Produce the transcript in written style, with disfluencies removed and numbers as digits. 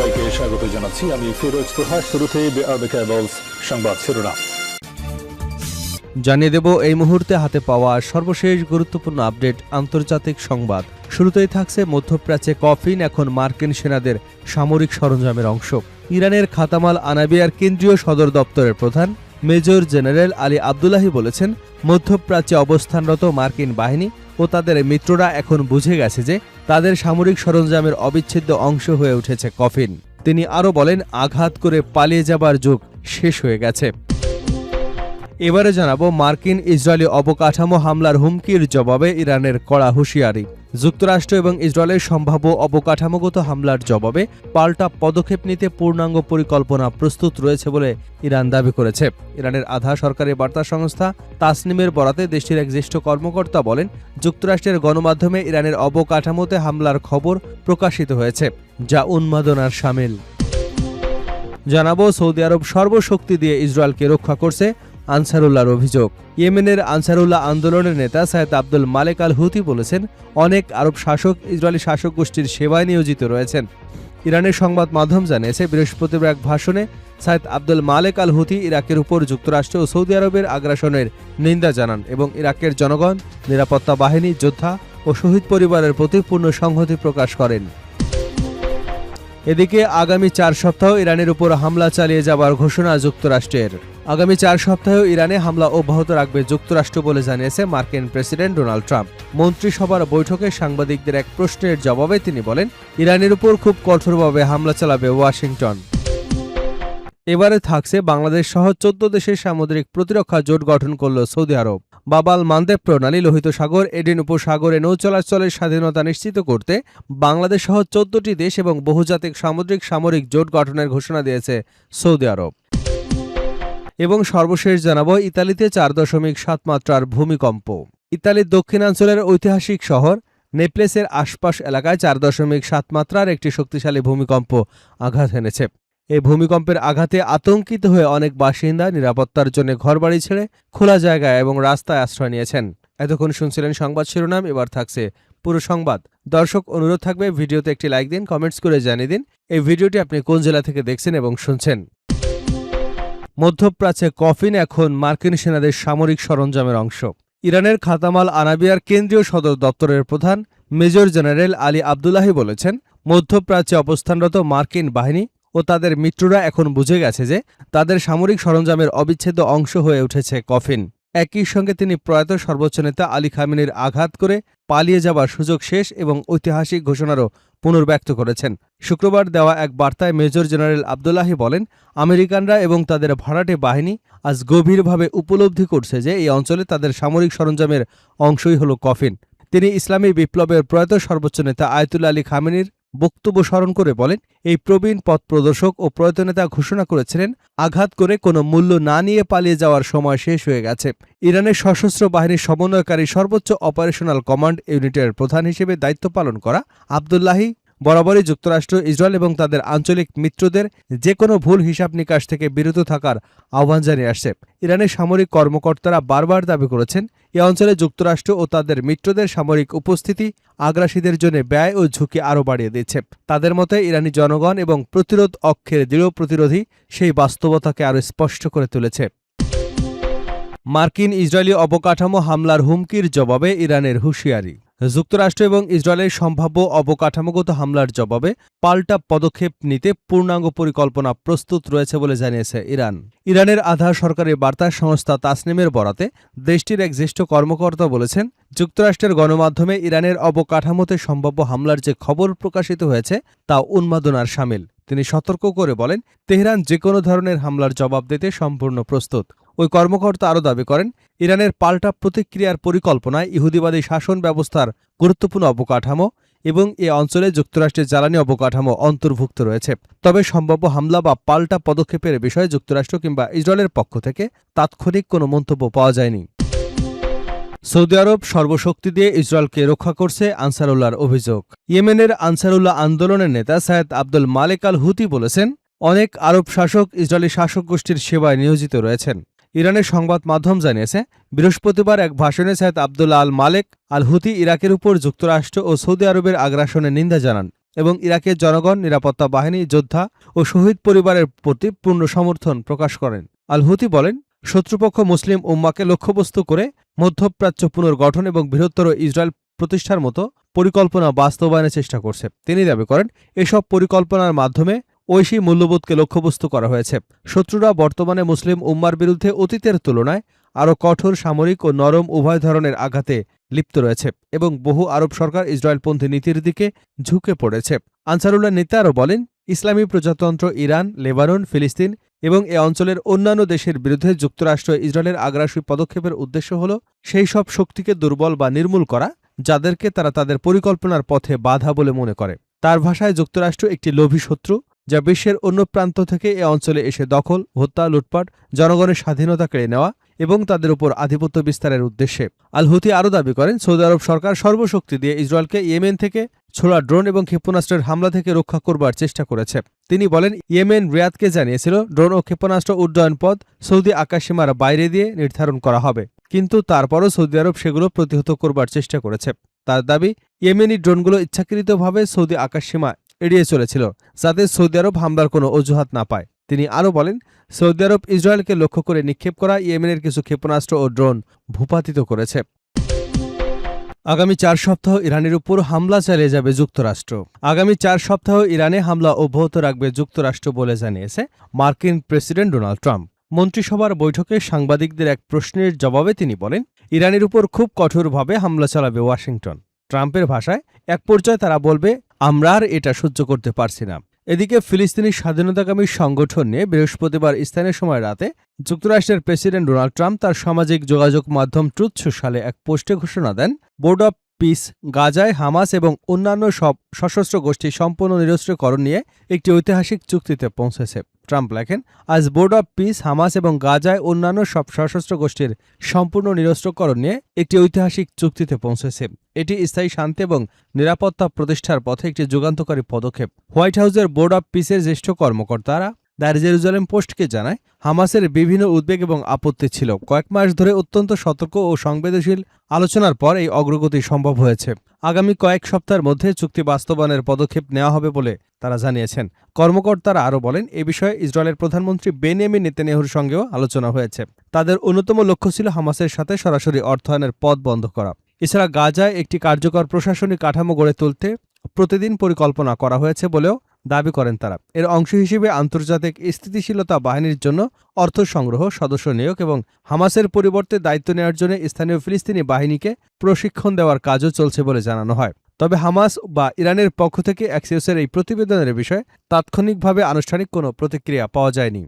সবাইকে স্বাগত জানাচ্ছি। আমি ফিরোজ তোহা। শুরুতেই সংবাদ শিরোনাম জানিয়ে দেব এই মুহূর্তে হাতে পাওয়া সর্বশেষ গুরুত্বপূর্ণ আপডেট আন্তর্জাতিক সংবাদ। শুরুতেই থাকছে মধ্যপ্রাচ্যে কফিন এখন মার্কিন সেনাদের সামরিক সরঞ্জামের অংশ। ইরানের খাতামাল আনাবিয়ার কেন্দ্রীয় সদর দপ্তরের প্রধান মেজর জেনারেল আলী আবদুল্লাহি বলেছেন, মধ্যপ্রাচ্যে অবস্থানরত মার্কিন বাহিনী ও তাদের মিত্ররা এখন বুঝে গেছে যে তাদের সামরিক সরঞ্জামের অবিচ্ছেদ্য অংশ হয়ে উঠেছে কফিন। তিনি আরও বলেন, আঘাত করে পালিয়ে যাবার যুগ শেষ হয়ে গেছে। এবারে জানাবো মার্কিন ইসরায়েলি অবকাঠামো হামলার হুমকির জবাবে ইরানের কড়া হুঁশিয়ারি। যুক্তরাষ্ট্র এবং ইসরায়েলের সম্ভাব্য অবকাঠামোগত হামলার জবাবে পাল্টা পদক্ষেপ নিতে পূর্ণাঙ্গ পরিকল্পনা প্রস্তুত রয়েছে বলে ইরান দাবি করেছে। ইরানের আধা সরকারি বার্তা সংস্থা তাসনিমের বরাতে দেশটির এক জ্যেষ্ঠ কর্মকর্তা বলেন, যুক্তরাষ্ট্রের গণমাধ্যমে ইরানের অবকাঠামোতে হামলার খবর প্রকাশিত হয়েছে, যা উন্মাদনার শামিল। জানাবো সৌদি আরব সর্বশক্তি দিয়ে ইসরায়েলকে রক্ষা করছে, আনসারুল্লাহর অভিযোগ। ইয়েমেনের আনসারুল্লাহ আন্দোলনের নেতা সাইয়েদ আব্দুল মালেক আল হুতি বলেছেন, অনেক আরব শাসক ইসরায়েলি শাসক গোষ্ঠীর সেবায় নিয়োজিত রয়েছেন। ইরানের সংবাদ মাধ্যম জানিয়েছে, বৃহস্পতিবার এক ভাষণে সাইয়েদ আব্দুল মালেক আল হুতি ইরাকের উপর যুক্তরাষ্ট্র ও সৌদি আরবের আগ্রাসনের নিন্দা জানান এবং ইরাকের জনগণ, নিরাপত্তা বাহিনী, যোদ্ধা ও শহীদ পরিবারের প্রতি পূর্ণ সংহতি প্রকাশ করেন। এদিকে আগামী 4 সপ্তাহ ইরানের উপর হামলা চালিয়ে যাবার ঘোষণা যুক্তরাষ্ট্রের। আগামী 4 সপ্তাহেও ইরানে হামলা অব্যাহত রাখবে যুক্তরাষ্ট্র বলে জানিয়েছে মার্কিন প্রেসিডেন্ট ডোনাল্ড ট্রাম্প। মন্ত্রিসভার বৈঠকে সাংবাদিকদের এক প্রশ্নের জবাবে তিনি বলেন, ইরানের উপর খুব কঠোরভাবে হামলা চালাবে ওয়াশিংটন। এবারে থাকছে বাংলাদেশ সহ 14 দেশের সামুদ্রিক প্রতিরক্ষা জোট গঠন করল সৌদি আরব। বাবাল মানদেব প্রণালী, লোহিত সাগর, এডেন উপসাগরে নৌ চলাচলের স্বাধীনতা নিশ্চিত করতে বাংলাদেশ সহ 14টি দেশ এবং বহুজাতিক সামুদ্রিক সামরিক জোট গঠনের ঘোষণা দিয়েছে সৌদি আরব। এবং সর্বশেষ জানাবো ইতালিতে 4.7 মাত্রার ভূমিকম্প। ইতালির দক্ষিণাঞ্চলের ঐতিহাসিক শহর নেপলেসের আশপাশ এলাকায় 4.7 মাত্রার একটি শক্তিশালী ভূমিকম্প আঘাত এনেছে। এই ভূমিকম্পের আঘাতে আতঙ্কিত হয়ে অনেক বাসিন্দা নিরাপত্তার জন্য ঘরবাড়ি ছেড়ে খোলা জায়গায় এবং রাস্তায় আশ্রয় নিয়েছেন। এতক্ষণ শুনছিলেন সংবাদ শিরোনাম, এবার থাকছে পুরো সংবাদ। দর্শক, অনুরোধ থাকবে ভিডিওতে একটি লাইক দিন, কমেন্টস করে জানিয়ে দিন এই ভিডিওটি আপনি কোন জেলা থেকে দেখছেন এবং শুনছেন। মধ্যপ্রাচ্যে কফিন এখন মার্কিন সেনাদের সামরিক সরঞ্জামের অংশ। ইরানের খাতামাল আনাবিয়ার কেন্দ্রীয় সদর দপ্তরের প্রধান মেজর জেনারেল আলী আবদুল্লাহি বলেছেন, মধ্যপ্রাচ্যে অবস্থানরত মার্কিন বাহিনী ও তাদের মিত্ররা এখন বুঝে গেছে যে তাদের সামরিক সরঞ্জামের অবিচ্ছেদ্য অংশ হয়ে উঠেছে কফিন। একই সঙ্গে তিনি প্রয়াত সর্বোচ্চ নেতা আলী খামেনির আঘাত করে পালিয়ে যাবার সুযোগ শেষ এবং ঐতিহাসিক ঘোষণারও পুনর্ব্যক্ত করেছেন। শুক্রবার দেওয়া এক বার্তায় মেজর জেনারেল আবদুল্লাহি বলেন, আমেরিকানরা এবং তাদের ভাড়াটে বাহিনী আজ গভীরভাবে উপলব্ধি করছে যে এই অঞ্চলে তাদের সামরিক সরঞ্জামের অংশই হল কফিন। তিনি ইসলামী বিপ্লবের প্রয়াত সর্বোচ্চ নেতা আয়াতুল্লাহ আলী খামেনির বক্তব্য স্মরণ করে বলেন, এই প্রবীণ পথ প্রদর্শক ও প্রয়াত নেতা ঘোষণা করেছিলেন, আঘাত করে কোনো মূল্য না নিয়ে পালিয়ে যাওয়ার সময় শেষ হয়ে গেছে। ইরানের সশস্ত্র বাহিনীর সমন্বয়কারী সর্বোচ্চ অপারেশনাল কমান্ড ইউনিটের প্রধান হিসেবে দায়িত্ব পালন করা আবদুল্লাহি বরাবরই যুক্তরাষ্ট্র, ইসরায়েল এবং তাদের আঞ্চলিক মিত্রদের যে কোনো ভুল হিসাব নিকাশ থেকে বিরত থাকার আহ্বান জানিয়ে আসছে। ইরানের সামরিক কর্মকর্তারা বারবার দাবি করেছেন, এ অঞ্চলে যুক্তরাষ্ট্র ও তাদের মিত্রদের সামরিক উপস্থিতি আগ্রাসীদের জন্য ব্যয় ও ঝুঁকি আরও বাড়িয়ে দিচ্ছে। তাদের মতে ইরানি জনগণ এবং প্রতিরোধ অক্ষের দৃঢ় প্রতিরোধী সেই বাস্তবতাকে আরও স্পষ্ট করে তুলেছে। মার্কিন ইসরায়েলি অবকাঠামো হামলার হুমকির জবাবে ইরানের হুঁশিয়ারি। যুক্তরাষ্ট্র এবং ইসরায়েলের সম্ভাব্য অবকাঠামোগত হামলার জবাবে পাল্টা পদক্ষেপ নিতে পূর্ণাঙ্গ পরিকল্পনা প্রস্তুত রয়েছে বলে জানিয়েছে ইরান। ইরানের আধা সরকারি বার্তা সংস্থা তাসনিমের বরাতে দেশটির এক জ্যেষ্ঠ কর্মকর্তা বলেছেন, যুক্তরাষ্ট্রের গণমাধ্যমে ইরানের অবকাঠামোতে সম্ভাব্য হামলার যে খবর প্রকাশিত হয়েছে তা উন্মাদনার শামিল। তিনি সতর্ক করে বলেন, তেহরান যে কোনো ধরনের হামলার জবাব দিতে সম্পূর্ণ প্রস্তুত। ওই কর্মকর্তা আরও দাবি করেন, ইরানের পাল্টা প্রতিক্রিয়ার পরিকল্পনায় ইহুদিবাদী শাসন ব্যবস্থার গুরুত্বপূর্ণ অবকাঠামো এবং এ অঞ্চলে যুক্তরাষ্ট্রের জ্বালানি অবকাঠামো অন্তর্ভুক্ত রয়েছে। তবে সম্ভাব্য হামলা বা পাল্টা পদক্ষেপের বিষয়ে যুক্তরাষ্ট্র কিংবা ইসরায়েলের পক্ষ থেকে তাৎক্ষণিক কোনো মন্তব্য পাওয়া যায়নি। সৌদি আরব সর্বশক্তি দিয়ে ইসরায়েলকে রক্ষা করছে, আনসারুল্লাহর অভিযোগ। ইয়েমেনের আনসারুল্লাহ আন্দোলনের নেতা সাইয়েদ আব্দুল মালেক আল হুতি বলেছেন, অনেক আরব শাসক ইসরায়েলি শাসক গোষ্ঠীর সেবায় নিয়োজিত রয়েছেন। ইরানের সংবাদ মাধ্যম জানিয়েছে, বৃহস্পতিবার এক ভাষণে সাইয়েদ আব্দুল্লাহ আল মালেক আল হুতি ইরাকের উপর যুক্তরাষ্ট্র ও সৌদি আরবের আগ্রাসনের নিন্দা জানান এবং ইরাকের জনগণ, নিরাপত্তা বাহিনী, যোদ্ধা ও শহীদ পরিবারের প্রতি পূর্ণ সমর্থন প্রকাশ করেন। আল হুতি বলেন, শত্রুপক্ষ মুসলিম উম্মাকে লক্ষ্যবস্তু করে মধ্যপ্রাচ্য পুনর্গঠন এবং বৃহত্তর ইসরায়েল প্রতিষ্ঠার মতো পরিকল্পনা বাস্তবায়নের চেষ্টা করছে। তিনি দাবি করেন, এসব পরিকল্পনার মাধ্যমে ঐশী মূল্যবোধকে লক্ষ্যবস্তু করা হয়েছে। শত্রুরা বর্তমানে মুসলিম উম্মার বিরুদ্ধে অতীতের তুলনায় আরও কঠোর সামরিক ও নরম উভয় ধরনের আঘাতে লিপ্ত রয়েছে এবং বহু আরব সরকার ইসরায়েলপন্থী নীতির দিকে ঝুঁকে পড়েছে। আনসারুল্লাহ নেতা আরও বলেন, ইসলামী প্রজাতন্ত্র ইরান, লেবানন, ফিলিস্তিন এবং এ অঞ্চলের অন্যান্য দেশের বিরুদ্ধে যুক্তরাষ্ট্র ইসরায়েলের আগ্রাসী পদক্ষেপের উদ্দেশ্য হল সেই সব শক্তিকে দুর্বল বা নির্মূল করা যাদেরকে তারা তাদের পরিকল্পনার পথে বাধা বলে মনে করে। তার ভাষায়, যুক্তরাষ্ট্র একটি লোভী শত্রু যা বিশ্বের অন্য প্রান্ত থেকে এ অঞ্চলে এসে দখল, হত্যা, লুটপাট, জনগণের স্বাধীনতা কেড়ে নেওয়া এবং তাদের উপর আধিপত্য বিস্তারের উদ্দেশ্যে। আল হুতি আরও দাবি করেন, সৌদি আরব সরকার সর্বশক্তি দিয়ে ইসরায়েলকে ইয়েমেন থেকে ছোড়া ড্রোন এবং ক্ষেপণাস্ত্রের হামলা থেকে রক্ষা করবার চেষ্টা করেছে। তিনি বলেন, ইয়েমেন রিয়াদকে জানিয়েছিল ড্রোন ও ক্ষেপণাস্ত্র উড্ডয়ন পথ সৌদি আকাশসীমার বাইরে দিয়ে নির্ধারণ করা হবে, কিন্তু তারপরও সৌদি আরব সেগুলো প্রতিহত করবার চেষ্টা করেছে। তার দাবি, ইয়েমেনি ড্রোনগুলো ইচ্ছাকৃতভাবে সৌদি আকাশসীমা এড়িয়ে চলেছিল যাতে সৌদি আরব হামলার কোনো অজুহাত না পায়। তিনি আরও বলেন, সৌদি আরব ইসরায়েলকে লক্ষ্য করে নিক্ষেপ করা ইয়েমেনের কিছু ক্ষেপণাস্ত্র ও ড্রোন ভূপাতিত করেছে। আগামী 4 সপ্তাহ ইরানের উপর হামলা চালিয়ে যাবে যুক্তরাষ্ট্র। আগামী 4 সপ্তাহ ইরানে হামলা অব্যাহত রাখবে যুক্তরাষ্ট্র বলে জানিয়েছে মার্কিন প্রেসিডেন্ট ডোনাল্ড ট্রাম্প। মন্ত্রিসভার বৈঠকে সাংবাদিকদের এক প্রশ্নের জবাবে তিনি বলেন, ইরানের উপর খুব কঠোরভাবে হামলা চালাবে ওয়াশিংটন। ট্রাম্পের ভাষায়, এক পর্যায়ে তারা বলবে, আমরা আর এটা সহ্য করতে পারছি না। এদিকে ফিলিস্তিনি স্বাধীনতাকামী সংগঠন নিয়ে বৃহস্পতিবার স্থানীয় সময় রাতে যুক্তরাষ্ট্রের প্রেসিডেন্ট ডোনাল্ড ট্রাম্প তার সামাজিক যোগাযোগ মাধ্যম ট্রুথ সোশ্যালে এক পোস্টে ঘোষণা দেন, বোর্ড অব পিস গাজায় হামাস এবং অন্যান্য সব সশস্ত্র গোষ্ঠী সম্পূর্ণ নিরস্ত্রীকরণ নিয়ে একটি ঐতিহাসিক চুক্তিতে পৌঁছেছে। ট্রাম্প লেখেন, আজ বোর্ড অব পিস হামাস এবং গাজায় অন্যান্য সব সশস্ত্র গোষ্ঠীর সম্পূর্ণ নিরস্ত্রীকরণ নিয়ে একটি ঐতিহাসিক চুক্তিতে পৌঁছেছে। এটি স্থায়ী শান্তি এবং নিরাপত্তা প্রতিষ্ঠার পথে একটি যুগান্তকারী পদক্ষেপ। হোয়াইট হাউসের বোর্ড অব পিসের জ্যেষ্ঠ কর্মকর্তারা দ্য জেরুজালেম পোস্টকে জানায়, হামাসের বিভিন্ন উদ্বেগ এবং আপত্তি ছিল। কয়েক মাস ধরে অত্যন্ত সতর্ক ও সংবেদনশীল আলোচনার পর এই অগ্রগতি সম্ভব হয়েছে। আগামী কয়েক সপ্তাহের মধ্যে চুক্তি বাস্তবায়নের পদক্ষেপ নেওয়া হবে বলে তারা জানিয়েছেন। কর্মকর্তারা আরও বলেন, এ বিষয়ে ইসরায়েলের প্রধানমন্ত্রী বেনিয়ামিন নেতানিয়াহুর সঙ্গেও আলোচনা হয়েছে। তাদের অন্যতম লক্ষ্য ছিল হামাসের সাথে সরাসরি অর্থায়নের পথ বন্ধ করা। এছাড়া গাজায় একটি কার্যকর প্রশাসনিক কাঠামো গড়ে তুলতে প্রতিদিন পরিকল্পনা করা হয়েছে বলেও দাবি করেন তারা। এর অংশ হিসেবে আন্তর্জাতিক স্থিতিশীলতা বাহিনীর জন্য অর্থ সংগ্রহ, সদস্য নিয়োগ এবং হামাসের পরিবর্তে দায়িত্ব নেওয়ার জন্য স্থানীয় ফিলিস্তিনি বাহিনীকে প্রশিক্ষণ দেওয়ার কাজও চলছে বলে জানানো হয়। তবে হামাস বা ইরানের পক্ষ থেকে অ্যাক্সিওসের এই প্রতিবেদনের বিষয়ে তাৎক্ষণিকভাবে আনুষ্ঠানিক কোনো প্রতিক্রিয়া পাওয়া যায়নি।